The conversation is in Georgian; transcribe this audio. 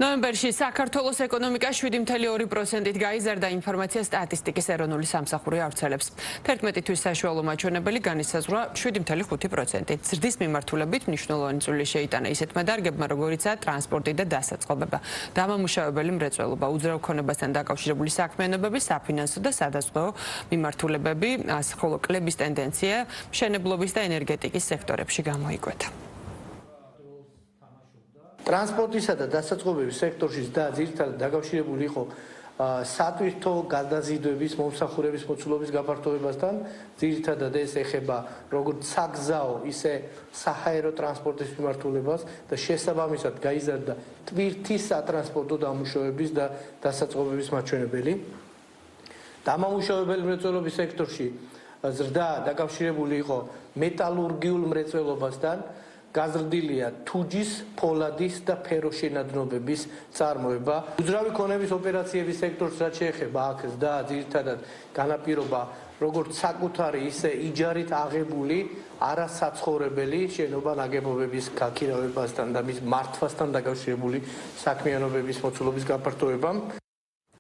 ნოემბერში საქართველოს ეკონომიკა 7.2%-ით გაიზარდა ინფორმაცია სტატისტიკის ეროვნული სამსახური ავრცელებს. 11 თვის საშუალო მაჩვენებელი განისაზღვრა 7.5%-ით. ზრდის მიმართულებით მნიშვნელოვანი წვლილი შეიტანა ისეთმა დარგებმა, როგორიცაა ტრანსპორტი და დასაწყობება, დამამუშავებელი მრეწველობა, უძრავ ქონებასთან დაკავშირებული საქმიანობები, საფინანსო და სადაზღვევო მიმართულებები, ხოლო კლების ტენდენცია მშენებლობის და ენერგეტიკის სექტორებში გამოიკვეთა. ტრანსპორტისა და დასაწყობების სექტორში და ძირითადად დაკავშირებული იყო სატვირთო გადაზიდვების მომსახურების მოცულობის გაფართოებასთან. ძირითადად ეს ეხება როგორც საგზაო, ისე საჰაერო ტრანსპორტის მიმართულებას და შესაბამისად გაიზარდა ტვირთის სატრანსპორტო დამუშავების და დასაწყობების მაჩვენებელი. დამამუშავებელი მრეწველობის სექტორში ზრდა დაკავშირებული იყო მეტალურგიულ მრეწველობასთან. გაზრდილია თუჯის, ფოლადის და ფეროშენადნობების წარმოება. უძრავი ქონების ოპერაციების სექტორს რაც შეეხება, აქ ზრდა ძირითადად განაპირობა როგორც საკუთარი, ისე იჯარით აღებული არასაცხოვრებელი შენობა ნაგებობების გაქირავებასთან და მის მართვასთან დაკავშირებული საქმიანობების მოცულობის გაფართოება.